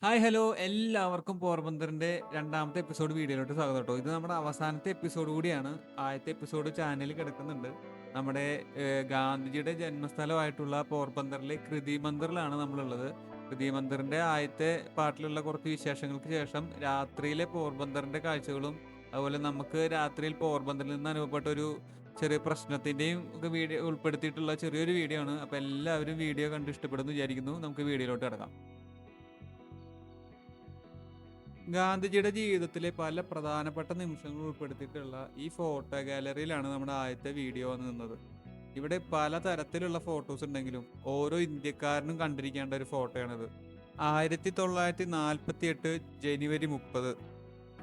Hi hello എല്ലാവർക്കും പോർബന്തറിന്റെ രണ്ടാമത്തെ episode വീഡിയോയിലോട്ട് സ്വാഗതം കേട്ടോ. ഇത് നമ്മുടെ അവസാനത്തെ എപ്പിസോഡ് കൂടിയാണ്. ആദ്യത്തെ എപ്പിസോഡ് ചാനലിൽ കിടക്കുന്നുണ്ട്. നമ്മുടെ ഗാന്ധിജിയുടെ ജന്മസ്ഥലമായിട്ടുള്ള പോർബന്തറിലെ കൃതി മന്ദിറിലാണ് നമ്മളുള്ളത്. കൃതി മന്ദിറിന്റെ ആദ്യത്തെ പാട്ടിലുള്ള കുറച്ച് വിശേഷങ്ങൾക്ക് ശേഷം രാത്രിയിലെ പോർബന്തറിന്റെ കാഴ്ചകളും അതുപോലെ നമുക്ക് രാത്രിയിൽ പോർബന്തറിൽ നിന്ന് അനുഭവപ്പെട്ട ഒരു ചെറിയ പ്രശ്നത്തിന്റെയും ഒക്കെ വീഡിയോ ഉൾപ്പെടുത്തിയിട്ടുള്ള ചെറിയൊരു വീഡിയോ ആണ്. അപ്പൊ എല്ലാവരും വീഡിയോ കണ്ട് ഇഷ്ടപ്പെടുന്നു വിചാരിക്കുന്നു. നമുക്ക് വീഡിയോയിലോട്ട് കിടക്കാം. ഗാന്ധിജിയുടെ ജീവിതത്തിലെ പല പ്രധാനപ്പെട്ട നിമിഷങ്ങൾ ഉൾപ്പെടുത്തിയിട്ടുള്ള ഈ ഫോട്ടോ ഗാലറിയിലാണ് നമ്മുടെ ആദ്യത്തെ വീഡിയോ നിന്നത്. ഇവിടെ പല തരത്തിലുള്ള ഫോട്ടോസ് ഉണ്ടെങ്കിലും ഓരോ ഇന്ത്യക്കാരനും കണ്ടിരിക്കേണ്ട ഒരു ഫോട്ടോയാണിത്. 1948 ജനുവരി 30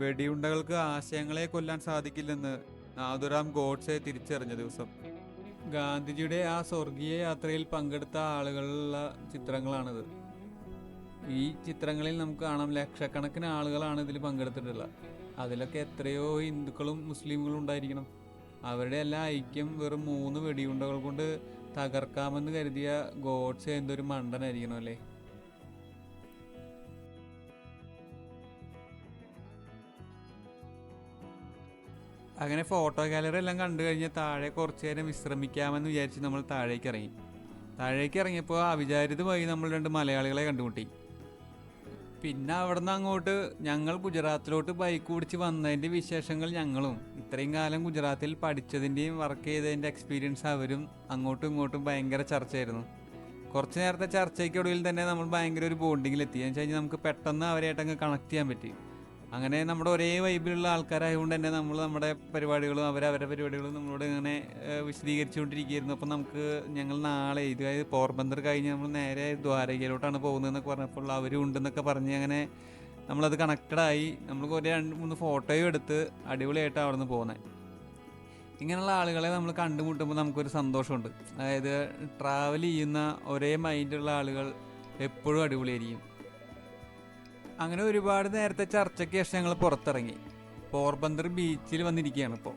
വെടിയുണ്ടകൾക്ക് ആശയങ്ങളെ കൊല്ലാൻ സാധിക്കില്ലെന്ന് നാഥുറാം ഗോഡ്സെ തിരിച്ചറിഞ്ഞ ദിവസം. ഗാന്ധിജിയുടെ ആ സ്വർഗീയ യാത്രയിൽ പങ്കെടുത്ത ആളുകളുള്ള ചിത്രങ്ങളാണിത്. ഈ ചിത്രങ്ങളിൽ നമുക്ക് കാണാം ലക്ഷക്കണക്കിന് ആളുകളാണ് ഇതിൽ പങ്കെടുത്തിട്ടുള്ളത്. അതിലൊക്കെ എത്രയോ ഹിന്ദുക്കളും മുസ്ലിമുകളും ഉണ്ടായിരിക്കണം. അവരുടെ എല്ലാ ഐക്യം വെറും 3 വെടിയുണ്ടകൾ കൊണ്ട് തകർക്കാമെന്ന് കരുതിയ ഗോഡ്സെ എന്തൊരു മണ്ടനായിരിക്കണം അല്ലേ. അങ്ങനെ ഫോട്ടോ ഗാലറി എല്ലാം കണ്ടു കഴിഞ്ഞ് താഴെ കുറച്ചു നേരം വിശ്രമിക്കാമെന്ന് വിചാരിച്ച് നമ്മൾ താഴേക്ക് ഇറങ്ങി. താഴേക്ക് ഇറങ്ങിയപ്പോൾ അവിചാരിതമായി നമ്മൾ 2 മലയാളികളെ കണ്ടുമുട്ടി. പിന്നെ അവിടുന്ന് അങ്ങോട്ട് ഞങ്ങൾ ഗുജറാത്തിലോട്ട് ബൈക്ക് ഓടിച്ച് വന്നതിൻ്റെ വിശേഷങ്ങൾ ഞങ്ങളും ഇത്രയും കാലം ഗുജറാത്തിൽ പഠിച്ചതിൻ്റെയും വർക്ക് ചെയ്തതിൻ്റെ എക്സ്പീരിയൻസ് അവരും അങ്ങോട്ടും ഇങ്ങോട്ടും ഭയങ്കര ചർച്ചയായിരുന്നു. കുറച്ച് നേരത്തെ ചർച്ചയ്ക്കൊടുവിൽ തന്നെ നമ്മൾ ഭയങ്കര ഒരു ബോണ്ടിങ്ങിലെത്തി. എന്ന് വെച്ച് കഴിഞ്ഞാൽ നമുക്ക് പെട്ടെന്ന് അവരായിട്ടങ്ങ് കണക്ട് ചെയ്യാൻ പറ്റി. അങ്ങനെ നമ്മുടെ ഒരേ വൈബിലുള്ള ആൾക്കാരായതുകൊണ്ട് തന്നെ നമ്മൾ നമ്മുടെ പരിപാടികളും അവരവരുടെ പരിപാടികളും നമ്മളോട് ഇങ്ങനെ വിശദീകരിച്ചുകൊണ്ടിരിക്കുകയായിരുന്നു. അപ്പം ഞങ്ങൾ നാളെ അതായത് പോർബന്തർ കഴിഞ്ഞ് നമ്മൾ നേരെ ദ്വാരകയിലോട്ടാണ് പോകുന്നതെന്നൊക്കെ പറഞ്ഞപ്പോൾ അവരും ഉണ്ടെന്നൊക്കെ പറഞ്ഞ് അങ്ങനെ നമ്മളത് കണക്റ്റഡായി. നമ്മൾ കുറേ 2-3 ഫോട്ടോയും എടുത്ത് അടിപൊളിയായിട്ടാണ് അവിടെ നിന്ന് പോകുന്നത്. ഇങ്ങനെയുള്ള ആളുകളെ നമ്മൾ കണ്ടുമുട്ടുമ്പോൾ നമുക്കൊരു സന്തോഷമുണ്ട്. അതായത് ട്രാവൽ ചെയ്യുന്ന ഒരേ മൈൻഡുള്ള ആളുകൾ എപ്പോഴും അടിപൊളിയായിരിക്കും. അങ്ങനെ ഒരുപാട് നേരത്തെ ചർച്ചയ്ക്ക് ശേഷം ഞങ്ങൾ പുറത്തിറങ്ങി. പോർബന്തർ ബീച്ചിൽ വന്നിരിക്കുകയാണ് ഇപ്പോൾ.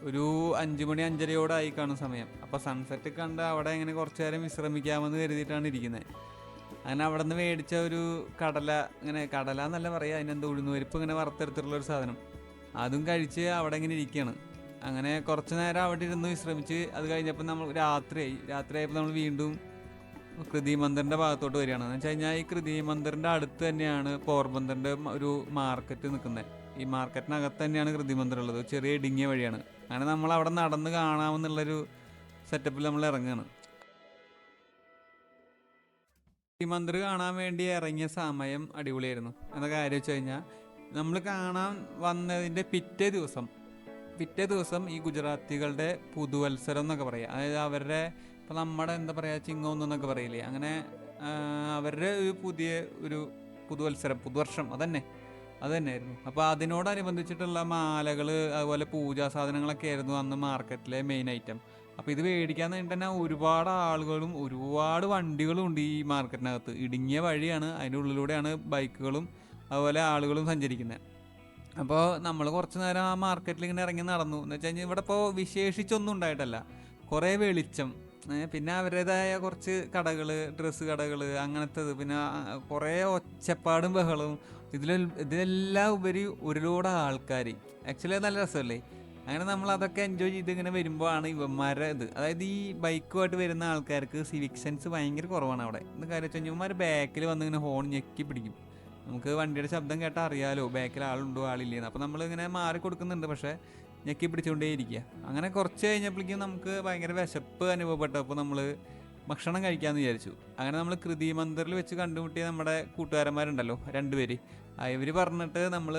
ഒരു 5 മണി 5:30 കാണും സമയം. അപ്പോൾ സൺസെറ്റ് കണ്ട് അവിടെ ഇങ്ങനെ കുറച്ച് നേരം വിശ്രമിക്കാമെന്ന് കരുതിയിട്ടാണ് ഇരിക്കുന്നത്. അങ്ങനെ അവിടെ നിന്ന് മേടിച്ച ഒരു കടല എന്നല്ല പറയുക, അതിനെന്താ ഉഴുന്നുപരിപ്പ് ഇങ്ങനെ വറുത്തെടുത്തിട്ടുള്ളൊരു സാധനം, അതും കഴിച്ച് അവിടെ ഇങ്ങനെ ഇരിക്കുകയാണ്. അങ്ങനെ കുറച്ച് നേരം അവിടെ ഇരുന്ന് വിശ്രമിച്ച് അത് കഴിഞ്ഞപ്പോൾ നമ്മൾ രാത്രിയായപ്പോൾ നമ്മൾ വീണ്ടും കൃതി മന്ദിറിന്റെ ഭാഗത്തോട്ട് വരികയാണ്. എന്ന് വെച്ച് കഴിഞ്ഞാൽ ഈ കൃതി മന്ദിറിന്റെ അടുത്ത് തന്നെയാണ് പോർബന്തറിന്റെ ഒരു മാർക്കറ്റ് നിൽക്കുന്നത്. ഈ മാർക്കറ്റിനകത്ത് തന്നെയാണ് കൃതി മന്ദിർ ഉള്ളത്. ചെറിയ ഇടുങ്ങിയ വഴിയാണ്. അങ്ങനെ നമ്മൾ അവിടെ നടന്ന് കാണാമെന്നുള്ളൊരു സെറ്റപ്പിൽ നമ്മൾ ഇറങ്ങുകയാണ്. കൃതി മന്ദിർ കാണാൻ വേണ്ടി ഇറങ്ങിയ സമയം അടിപൊളിയായിരുന്നു. എന്താ കാര്യം വെച്ച് കഴിഞ്ഞാൽ നമ്മൾ കാണാൻ വന്നതിൻ്റെ പിറ്റേ ദിവസം ഈ ഗുജറാത്തികളുടെ പുതുവത്സരം എന്നൊക്കെ പറയാം. അതായത് അവരുടെ ഇപ്പം നമ്മുടെ എന്താ പറയുക ചിങ്ങോന്നൊക്കെ പറയില്ലേ, അങ്ങനെ അവരുടെ ഒരു പുതുവത്സരം പുതുവർഷം അത് തന്നെയായിരുന്നു. അപ്പോൾ അതിനോടനുബന്ധിച്ചിട്ടുള്ള മാലകൾ അതുപോലെ പൂജാ സാധനങ്ങളൊക്കെ ആയിരുന്നു അന്ന് മാർക്കറ്റിലെ മെയിൻ ഐറ്റം. അപ്പോൾ ഇത് മേടിക്കാൻ വേണ്ടി തന്നെ ഒരുപാട് ആളുകളും ഒരുപാട് വണ്ടികളും ഉണ്ട് ഈ മാർക്കറ്റിനകത്ത്. ഇടുങ്ങിയ വഴിയാണ്, അതിൻ്റെ ഉള്ളിലൂടെയാണ് ബൈക്കുകളും അതുപോലെ ആളുകളും സഞ്ചരിക്കുന്നത്. അപ്പോൾ നമ്മൾ കുറച്ച് നേരം ആ മാർക്കറ്റിൽ ഇങ്ങനെ ഇറങ്ങി നടന്നു. എന്ന് വെച്ച് കഴിഞ്ഞാൽ ഇവിടെ ഇപ്പോൾ വിശേഷിച്ചൊന്നും ഉണ്ടായിട്ടല്ല, കുറേ വെളിച്ചം, പിന്നെ അവരുടേതായ കുറച്ച് കടകൾ, ഡ്രസ്സ് കടകൾ, അങ്ങനത്തത്, പിന്നെ കുറേ ഒച്ചപ്പാടും ബഹളവും, ഇതിലെല്ലാം ഉപരി ഒരു ലോഡ് ആൾക്കാർ. ആക്ച്വലി നല്ല രസമല്ലേ. അങ്ങനെ നമ്മൾ അതൊക്കെ എൻജോയ് ചെയ്ത് ഇങ്ങനെ വരുമ്പോഴാണ് ഇവന്മാരുടെ അതായത് ഈ ബൈക്കുമായിട്ട് വരുന്ന ആൾക്കാർക്ക് സിവിക് സെൻസ് ഭയങ്കര കുറവാണ് അവിടെ. എന്ന് കാര്യം വെച്ച് കഴിഞ്ഞാൽ ഇവന്മാർ ബാക്കിൽ വന്ന് ഇങ്ങനെ ഹോൺ ഞെക്കി പിടിക്കും. നമുക്ക് വണ്ടിയുടെ ശബ്ദം കേട്ടാൽ അറിയാലോ ബാക്കിൽ ആളുണ്ടോ ആളില്ലേന്ന്. അപ്പോൾ നമ്മളിങ്ങനെ മാറി കൊടുക്കുന്നുണ്ട്, പക്ഷേ ഞെക്കി പിടിച്ചുകൊണ്ടേ ഇരിക്കുക. അങ്ങനെ കുറച്ച് കഴിഞ്ഞപ്പോഴേക്കും നമുക്ക് ഭയങ്കര വിശപ്പ് അനുഭവപ്പെട്ടു. അപ്പോൾ നമ്മൾ ഭക്ഷണം കഴിക്കാമെന്ന് വിചാരിച്ചു. അങ്ങനെ നമ്മൾ കൃതി മന്ദിറിൽ വെച്ച് കണ്ടുമുട്ടിയ നമ്മുടെ കൂട്ടുകാരന്മാരുണ്ടല്ലോ 2 പേര്, ഇവർ പറഞ്ഞിട്ട് നമ്മൾ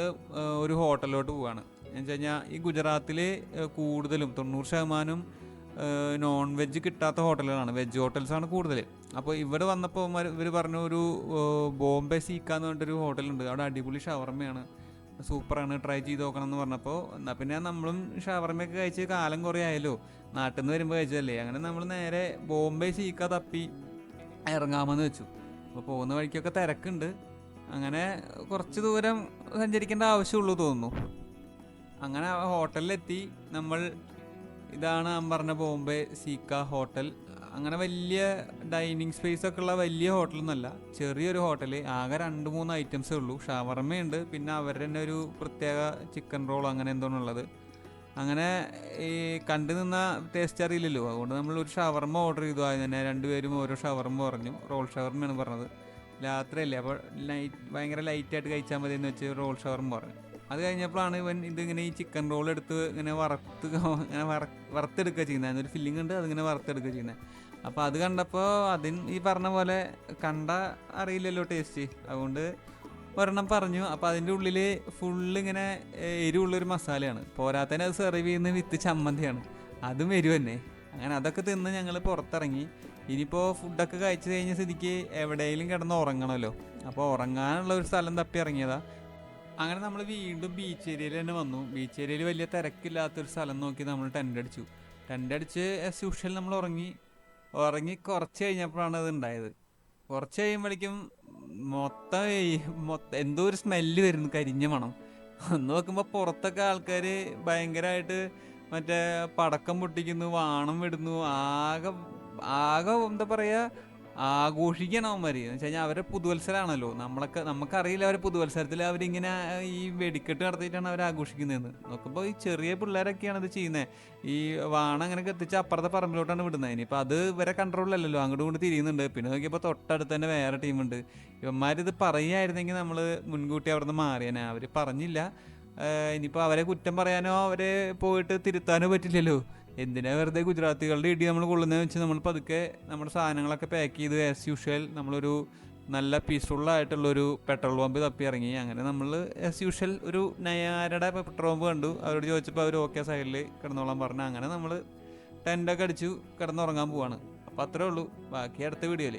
ഒരു ഹോട്ടലിലോട്ട് പോവുകയാണ്. എന്ന് വെച്ച് കഴിഞ്ഞാൽ ഈ ഗുജറാത്തിൽ കൂടുതലും 90% നോൺ വെജ് കിട്ടാത്ത ഹോട്ടലുകളാണ്, വെജ് ഹോട്ടൽസാണ് കൂടുതൽ. അപ്പോൾ ഇവിടെ വന്നപ്പോൾ ഇവർ പറഞ്ഞു ഒരു ബോംബെ സീക്ക എന്ന് പറഞ്ഞിട്ടൊരു ഹോട്ടലുണ്ട്, അവിടെ അടിപൊളി ഷവർമ്മയാണ്, സൂപ്പറാണ്, ട്രൈ ചെയ്ത് നോക്കണം എന്ന് പറഞ്ഞപ്പോൾ എന്നാൽ പിന്നെ നമ്മളും ഷവർമ്മയൊക്കെ കഴിച്ച് കാലം കുറേ ആയല്ലോ, നാട്ടിൽ നിന്ന് വരുമ്പോൾ കഴിച്ചതല്ലേ. അങ്ങനെ നമ്മൾ നേരെ ബോംബെ സീക്ക തപ്പി ഇറങ്ങാമെന്ന് വെച്ചു. അപ്പോൾ പോകുന്ന വഴിക്കൊക്കെ തിരക്കുണ്ട്. അങ്ങനെ കുറച്ച് ദൂരം സഞ്ചരിക്കേണ്ട ആവശ്യമുള്ളൂ തോന്നുന്നു. അങ്ങനെ ഹോട്ടലിലെത്തി. ഇതാണ് ഞാൻ പറഞ്ഞ ബോംബെ സീക്ക ഹോട്ടൽ. അങ്ങനെ വലിയ ഡൈനിങ് സ്പേസ് ഒക്കെ ഉള്ള വലിയ ഹോട്ടലൊന്നുമല്ല, ചെറിയൊരു ഹോട്ടൽ. ആകെ 2-3 ഐറ്റംസേ ഉള്ളൂ. ഷവർമ്മയുണ്ട്, പിന്നെ അവരുടെ തന്നെ ഒരു പ്രത്യേക ചിക്കൻ റോൾ അങ്ങനെ എന്തോന്നുള്ളത്. അങ്ങനെ ഈ കണ്ടു നിന്ന ടേസ്റ്റ് അറിയില്ലല്ലോ, അതുകൊണ്ട് നമ്മൾ ഒരു ഷവർമ്മ ഓർഡർ ചെയ്തു. ആദ്യം തന്നെ രണ്ടുപേരും ഓരോ ഷവർമ്മ പറഞ്ഞു. റോൾ ഷവർമ്മയാണ് പറഞ്ഞത്. രാത്രിയല്ലേ, അപ്പോൾ ഭയങ്കര ലൈറ്റായിട്ട് കഴിച്ചാൽ മതി എന്ന് വെച്ച് റോൾ ഷവർമ്മ പറഞ്ഞു. അത് കഴിഞ്ഞപ്പോഴാണ് ഇവൻ ഇതിങ്ങനെ ഈ ചിക്കൻ റോൾ എടുത്ത് ഇങ്ങനെ ഇങ്ങനെ വറുത്തെടുക്കുക ചെയ്യുന്നത്. അതിനൊരു ഫില്ലിംഗ് ഉണ്ട്, അതിങ്ങനെ വറുത്തെടുക്കുക ചെയ്യുന്നത്. അപ്പോൾ അത് കണ്ടപ്പോൾ ഈ പറഞ്ഞ പോലെ കണ്ട അറിയില്ലല്ലോ ടേസ്റ്റ്, അതുകൊണ്ട് ഒരെണ്ണം പറഞ്ഞു. അപ്പോൾ അതിൻ്റെ ഉള്ളിൽ ഫുള്ളിങ്ങനെ എരിവുള്ളൊരു മസാലയാണ്. പോരാത്തതിന് അത് സെർവ് ചെയ്യുന്ന വിത്ത് ചമ്മന്തിയാണ്, അതും എരിവ് തന്നെ. അങ്ങനെ അതൊക്കെ തിന്ന് ഞങ്ങൾ പുറത്തിറങ്ങി. ഇനിയിപ്പോൾ ഫുഡൊക്കെ കഴിച്ചു കഴിഞ്ഞ സ്ഥിതിക്ക് എവിടെയെങ്കിലും കിടന്ന് ഉറങ്ങണമല്ലോ, അപ്പോൾ ഉറങ്ങാനുള്ള ഒരു സ്ഥലം തപ്പി ഇറങ്ങിയതാണ്. അങ്ങനെ നമ്മൾ വീണ്ടും ബീച്ച് ഏരിയയിൽ തന്നെ വന്നു. ബീച്ച് ഏരിയയിൽ വലിയ തിരക്കില്ലാത്തൊരു സ്ഥലം നോക്കി നമ്മൾ ടെൻ്റ് അടിച്ച് ആസ് യൂഷ്വൽ നമ്മൾ ഉറങ്ങി കുറച്ച് കഴിഞ്ഞപ്പോഴാണ് അത് ഉണ്ടായത്. കുറച്ച് കഴിയുമ്പോഴേക്കും മൊത്തം എന്തോ ഒരു സ്മെല്ല് വരുന്നു, കരിഞ്ഞ മണം. ഒന്ന് നോക്കുമ്പോൾ പുറത്തൊക്കെ ആൾക്കാർ ഭയങ്കരമായിട്ട് മറ്റേ പടക്കം പൊട്ടിക്കുന്നു, വാണം വിടുന്നു, ആകെ ആകെ എന്താ പറയുക, ആഘോഷിക്കണം അവന്മാർ. എന്ന് വെച്ച് കഴിഞ്ഞാൽ അവരുടെ പുതുവത്സരമാണല്ലോ. നമുക്കറിയില്ല അവരുടെ പുതുവത്സരത്തിൽ അവരിങ്ങനെ ഈ വെടിക്കെട്ട് നടത്തിയിട്ടാണ് അവർ ആഘോഷിക്കുന്നതെന്ന്. നോക്കുമ്പോൾ ഈ ചെറിയ പിള്ളേരൊക്കെയാണ് ഇത് ചെയ്യുന്നത്. ഈ വാണ അങ്ങനെ കത്തിച്ച് അപ്പുറത്തെ പറമ്പിലോട്ടാണ് വിടുന്നത്. ഇനിയിപ്പോൾ അത് ഇവരെ കൺട്രോളിലല്ലല്ലോ, അങ്ങോട്ടും കൊണ്ട് തിരിയുന്നുണ്ട്. പിന്നെ നോക്കിയപ്പോൾ തൊട്ടടുത്ത് തന്നെ വേറെ ടീമുണ്ട്. ഇവന്മാരിത് പറയുമായിരുന്നെങ്കിൽ നമ്മൾ മുൻകൂട്ടി അവിടെ നിന്ന് മാറിയാനെ. അവർ പറഞ്ഞില്ല. ഇനിയിപ്പോൾ അവരെ കുറ്റം പറയാനോ അവരെ പോയിട്ട് തിരുത്താനോ പറ്റില്ലല്ലോ. എന്തിനാ വെറുതെ ഗുജറാത്തികളുടെ ഇടി നമ്മൾ കൊള്ളുന്നതെന്ന് വെച്ച് നമ്മൾ പതുക്കെ നമ്മുടെ സാധനങ്ങളൊക്കെ പാക്ക് ചെയ്ത് ആസ് യൂഷ്വൽ നമ്മളൊരു നല്ല പീസ്ഫുള്ളായിട്ടുള്ളൊരു പെട്രോൾ പമ്പ് തപ്പി ഇറങ്ങി. അങ്ങനെ നമ്മൾ ആസ് യൂഷ്വൽ ഒരു നയാരുടെ പെട്രോൾ പമ്പ് കണ്ടു. അവരോട് ചോദിച്ചപ്പോൾ അവർ ഓക്കെ സൈഡിൽ കിടന്നോളാൻ പറഞ്ഞു. അങ്ങനെ നമ്മൾ ടെൻ്റൊക്കെ അടിച്ചു കിടന്നുറങ്ങാൻ പോവാണ്. അപ്പോൾ അത്രേ ഉള്ളൂ, ബാക്കി അടുത്ത വീഡിയോയിൽ.